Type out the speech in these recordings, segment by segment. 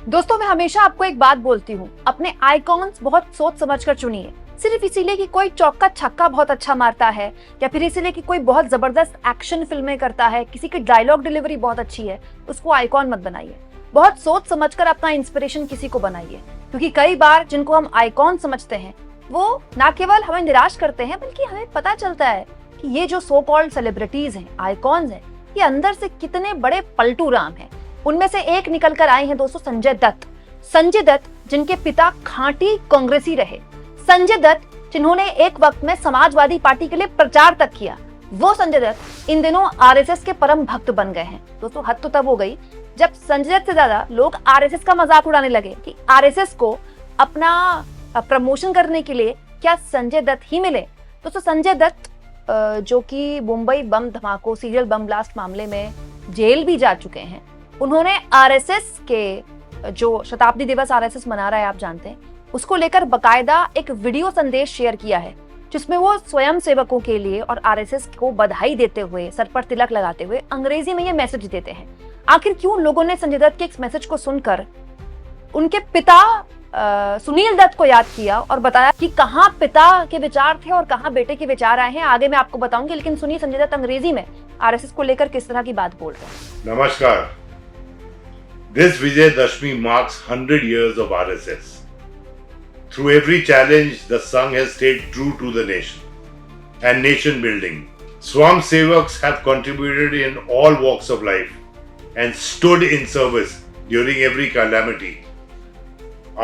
दोस्तों, मैं हमेशा आपको एक बात बोलती हूँ, अपने आइकॉन्स बहुत सोच समझ कर चुनिए। सिर्फ इसीलिए कि कोई चौका छक्का बहुत अच्छा मारता है या फिर इसीलिए कि कोई बहुत जबरदस्त एक्शन फिल्में करता है, किसी की डायलॉग डिलीवरी बहुत अच्छी है, उसको आइकॉन मत बनाइए। बहुत सोच समझकर अपना इंस्पिरेशन किसी को बनाइए, क्योंकि कई बार जिनको हम आइकॉन समझते हैं वो ना केवल हमें निराश करते हैं, बल्कि हमें पता चलता है कि ये जो सो कॉल्ड सेलिब्रिटीज हैं, आइकॉन्स हैं, ये अंदर से कितने बड़े पलटू राम हैं। उनमें से एक निकल कर आए हैं दोस्तों, संजय दत्त। संजय दत्त जिनके पिता खांटी कांग्रेसी रहे, संजय दत्त जिन्होंने एक वक्त में समाजवादी पार्टी के लिए प्रचार तक किया, वो संजय दत्त इन दिनों आरएसएस के परम भक्त बन गए हैं। दोस्तों, हद तो तब हो गई जब संजय दत्त से ज्यादा लोग आरएसएस का मजाक उड़ाने लगे कि आरएसएस को अपना प्रमोशन करने के लिए क्या संजय दत्त ही मिले। दोस्तों, संजय दत्त जो कि मुंबई बम धमाकों, सीरियल बम ब्लास्ट मामले में जेल भी जा चुके हैं, उन्होंने आरएसएस के जो शताब्दी दिवस आरएसएस मना रहा है, आप जानते हैं, उसको लेकर बकायदा एक वीडियो संदेश शेयर किया है, जिसमें वो स्वयं सेवकों के लिए और आरएसएस को बधाई देते हुए, सर पर तिलक लगाते हुए अंग्रेजी में ये मैसेज देते हैं। आखिर क्यों लोगों ने संजय दत्त के इस मैसेज को सुनकर उनके पिता सुनील दत्त को याद किया और बताया कि कहाँ पिता के विचार थे और कहाँ बेटे के विचार आए हैं, आगे मैं आपको बताऊंगी। लेकिन सुनिए संजय दत्त अंग्रेजी में आरएसएस को लेकर किस तरह की बात बोल रहे हैं। नमस्कार। This Vijayadashmi marks 100 years of RSS. Through every challenge, the Sangh has stayed true to the nation and nation building. Swam Sevaks have contributed in all walks of life and stood in service during every calamity.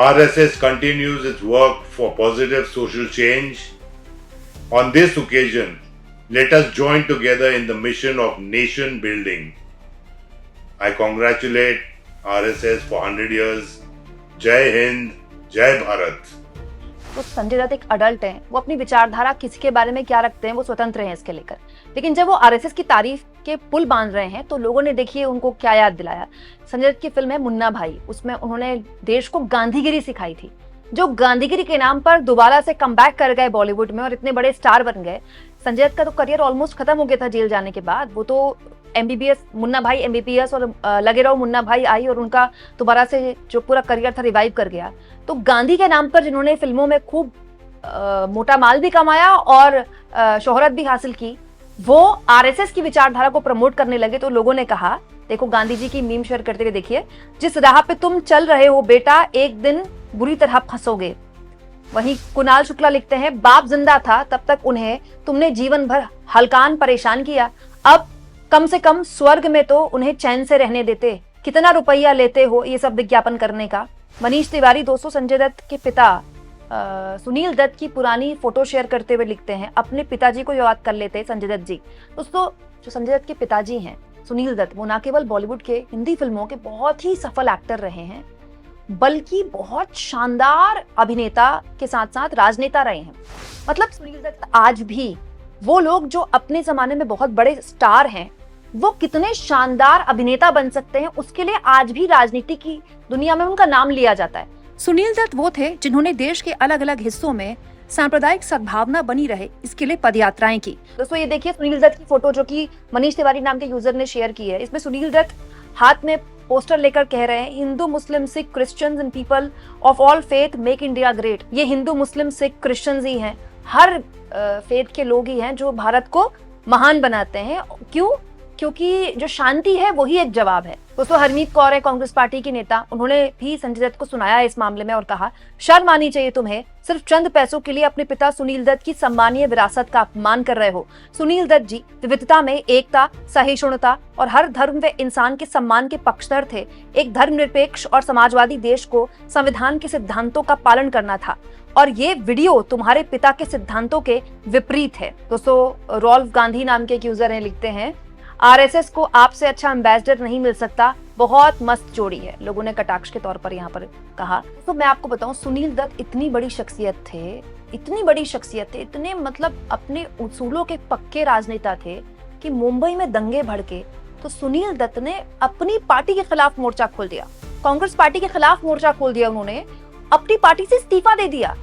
RSS continues its work for positive social change. On this occasion, let us join together in the mission of nation building. I congratulate RSS for 100 years. जय हिंद, जय भारत। तो संजय दत्त एक adult हैं, वो अपनी विचारधारा किसी के बारे में क्या रखते हैं वो स्वतंत्र हैं इसके लेकर। लेकिन जब वो आरएसएस की तारीफ के पुल बांध रहे हैं तो लोगों ने देखिए उनको क्या याद दिलाया। संजय दत्त की फिल्म है मुन्ना भाई, उसमें उन्होंने देश को गांधीगिरी सिखाई थी, जो गांधीगिरी के नाम पर दोबारा से कमबैक कर गए बॉलीवुड में और इतने बड़े स्टार बन गए। संजय दत्त का तो करियर ऑलमोस्ट खत्म हो गया था जेल जाने के बाद। वो तो एमबीबीएस, मुन्ना भाई एमबीबीएस और लगे रहो मुन्ना भाई आई और उनका दोबारा से जो पूरा करियर था रिवाइव कर गया। तो गांधी के नाम पर जिन्होंने फिल्मों में खूब मोटा माल भी कमाया और शोहरत भी हासिल की, वो आरएसएस की विचारधारा को प्रमोट करने लगे। तो लोगों ने कहा, देखो गांधी जी की मीम शेयर करते हुए देखिए, जिस राह पे तुम चल रहे हो बेटा, एक दिन बुरी तरह फंसोगे। वहीं कुणाल शुक्ला लिखते हैं, बाप जिंदा था तब तक उन्हें तुमने जीवन भर हलकान परेशान किया, अब कम से कम स्वर्ग में तो उन्हें चैन से रहने देते, कितना रुपया लेते हो ये सब विज्ञापन करने का। मनीष तिवारी दोस्तों संजय दत्त के पिता सुनील दत्त की पुरानी फोटो शेयर करते हुए लिखते हैं, अपने पिताजी को याद कर लेते संजय दत्त जी। दोस्तों, जो संजय दत्त के पिताजी हैं सुनील दत्त, वो ना केवल बॉलीवुड के हिंदी फिल्मों के बहुत ही सफल एक्टर रहे हैं, बल्कि बहुत शानदार अभिनेता के साथ साथ राजनेता रहे हैं। मतलब सुनील दत्त आज भी वो लोग जो अपने जमाने में बहुत बड़े स्टार हैं, वो कितने शानदार अभिनेता बन सकते हैं, उसके लिए आज भी राजनीति की दुनिया में उनका नाम लिया जाता है। सुनील दत्त वो थे जिन्होंने देश के अलग अलग हिस्सों में सांप्रदायिक सद्भावना बनी रहे, इसके लिए पदयात्राएं की। दोस्तों, ये देखिए सुनील दत्त की फोटो जो कि मनीष तिवारी नाम के यूजर ने शेयर की है। इसमें सुनील दत्त हाथ में पोस्टर लेकर कह रहे हैं, Hindu Muslim Sikh Christians and people of all faith make India great. ये हिंदू मुस्लिम सिख क्रिश्चियंस ही हैं, हर फेथ के लोग ही हैं जो भारत को महान बनाते हैं। क्यों? क्योंकि जो शांति है वही एक जवाब है। दोस्तों, हरमीत कौर है कांग्रेस पार्टी की नेता, उन्होंने भी संजय दत्त को सुनाया इस मामले में और कहा, शर्म आनी चाहिए तुम्हें, सिर्फ चंद पैसों के लिए अपने पिता सुनील दत्त की सम्मानीय विरासत का अपमान कर रहे हो। सुनील दत्त जी विविधता में एकता, सहिष्णुता और हर धर्म व इंसान के सम्मान के पक्षधर थे। एक धर्मनिरपेक्ष और समाजवादी देश को संविधान के सिद्धांतों का पालन करना था और ये वीडियो तुम्हारे पिता के सिद्धांतों के विपरीत है। दोस्तों, रॉल्फ गांधी नाम के एक यूजर हैं, लिखते हैं, आरएसएस को आपसे अच्छा एम्बेसडर नहीं मिल सकता, बहुत मस्त जोड़ी है। लोगों ने कटाक्ष के तौर पर यहाँ पर कहा। तो मैं आपको बताऊं, सुनील दत्त इतनी बड़ी शख्सियत थे, इतनी बड़ी शख्सियत थे, इतने मतलब अपने उसूलों के पक्के राजनेता थे कि मुंबई में दंगे भड़के तो सुनील दत्त ने अपनी पार्टी के खिलाफ मोर्चा खोल दिया, कांग्रेस पार्टी के खिलाफ मोर्चा खोल दिया। उन्होंने अपनी पार्टी से इस्तीफा दे दिया,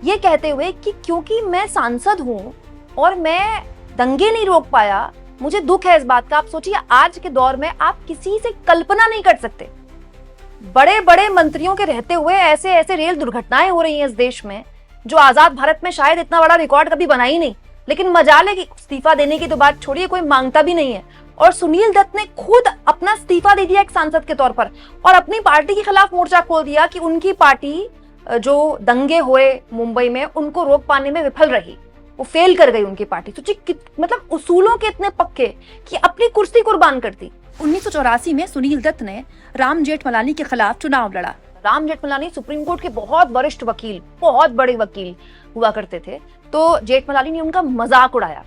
ये कहते हुए कि क्योंकि मैं सांसद हूँ और मैं दंगे नहीं रोक पाया, मुझे दुख है इस बात का। आप सोचिए, आज के दौर में आप किसी से कल्पना नहीं कर सकते, बड़े बड़े मंत्रियों के रहते हुए ऐसे ऐसे रेल दुर्घटनाएं हो रही हैं इस देश में, जो आजाद भारत में शायद इतना बड़ा रिकॉर्ड कभी बना ही नहीं। लेकिन मजाल है कि इस्तीफा देने की तो बात छोड़िए, कोई मांगता भी नहीं है। और सुनील दत्त ने खुद अपना इस्तीफा दे दिया एक सांसद के तौर पर, और अपनी पार्टी के खिलाफ मोर्चा खोल दिया कि उनकी पार्टी जो दंगे हुए मुंबई में उनको रोक पाने में विफल रही, वो फेल कर गई उनकी पार्टी। सोचिए मतलब उसूलों के इतने पक्के कि अपनी कुर्सी कुर्बान कर दी। 1984 में सुनील दत्त ने राम जेठमलानी के खिलाफ चुनाव लड़ा। राम जेठमलानी सुप्रीम कोर्ट के बहुत वरिष्ठ वकील, बहुत बड़े वकील हुआ करते थे। तो जेठमलानी ने उनका मजाक उड़ाया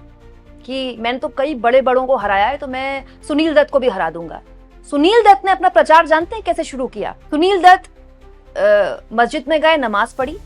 कि मैंने तो कई बड़े बड़ों को हराया है, तो मैं सुनील दत्त को भी हरा दूंगा। सुनील दत्त ने अपना प्रचार जानते हैं कैसे शुरू किया? सुनील दत्त मस्जिद में गए, नमाज पढ़ी,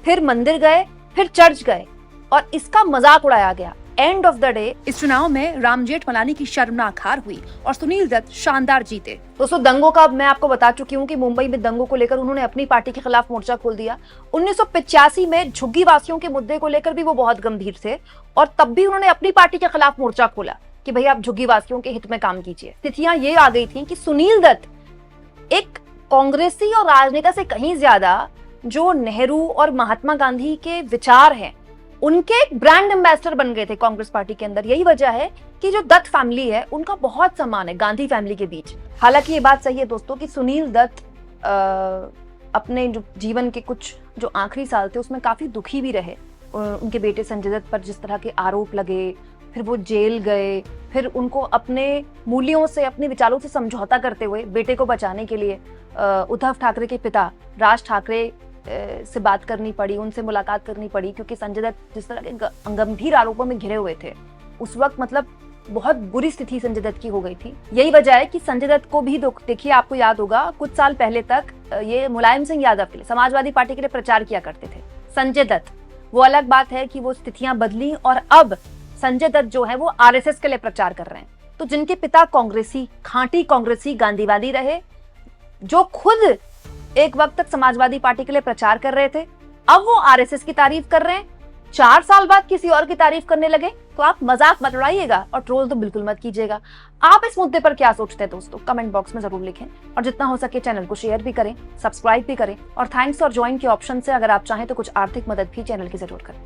फिर मंदिर गए, फिर चर्च गए, और इसका मजाक उड़ाया गया। एंड ऑफ द डे इस चुनाव में राम जेठमलानी की शर्मनाक हार हुई और सुनील दत्त शानदार जीते। दोस्तों, दंगों का मैं आपको बता चुकी हूँ कि मुंबई में दंगों को लेकर उन्होंने अपनी पार्टी के खिलाफ मोर्चा खोल दिया। 1985 में झुग्गी वासियों के मुद्दे को लेकर भी वो बहुत गंभीर थे, और तब भी उन्होंने अपनी पार्टी के खिलाफ मोर्चा खोला कि भाई आप झुग्गी वासियों के हित में काम कीजिए। स्थितियां ये आ गई थी कि सुनील दत्त एक कांग्रेसी और राजनेता से कहीं ज्यादा जो नेहरू और महात्मा गांधी के विचार हैं, उनके ब्रांड एम्बेसडर बन गए थे कांग्रेस पार्टी के अंदर। यही वजह है कि जो दत्त फैमिली है उनका बहुत सम्मान है गांधी फैमिली के बीच। हालांकि ये बात सही है दोस्तों कि सुनील दत्त अपने जो जीवन के कुछ जो आखिरी साल थे उसमें काफी दुखी भी रहे। उनके बेटे संजय दत्त पर जिस तरह के आरोप लगे, फिर वो जेल गए, फिर उनको अपने मूल्यों से, अपने विचारों से समझौता करते हुए बेटे को बचाने के लिए उद्धव ठाकरे के पिता राज ठाकरे से बात करनी पड़ी, उनसे मुलाकात करनी पड़ी, क्योंकि संजय दत्त जिस तरह के गंभीर आरोपों में घिरे हुए थे उस वक्त, मतलब बहुत बुरी स्थिति संजय दत्त की हो गई थी। यही वजह है कि संजय दत्त को भी देखिए, आपको याद होगा कुछ साल पहले तक ये मुलायम सिंह यादव के लिए, समाजवादी पार्टी के लिए प्रचार किया करते थे संजय दत्त। वो अलग बात है कि वो स्थितियां बदली और अब संजय दत्त जो है वो आरएसएस के लिए प्रचार कर रहे हैं। तो जिनके पिता कांग्रेसी, खांटी कांग्रेसी गांधीवादी रहे, जो खुद एक वक्त तक समाजवादी पार्टी के लिए प्रचार कर रहे थे, अब वो आरएसएस की तारीफ कर रहे हैं। 4 साल बाद किसी और की तारीफ करने लगे, तो आप मजाक मत उड़ाइएगा और ट्रोल तो बिल्कुल मत कीजिएगा। आप इस मुद्दे पर क्या सोचते हैं दोस्तों, कमेंट बॉक्स में जरूर लिखें, और जितना हो सके चैनल को शेयर भी करें, सब्सक्राइब भी करें, और थैंक्स और ज्वाइन के ऑप्शन से अगर आप चाहें तो कुछ आर्थिक मदद भी चैनल की जरूर करें।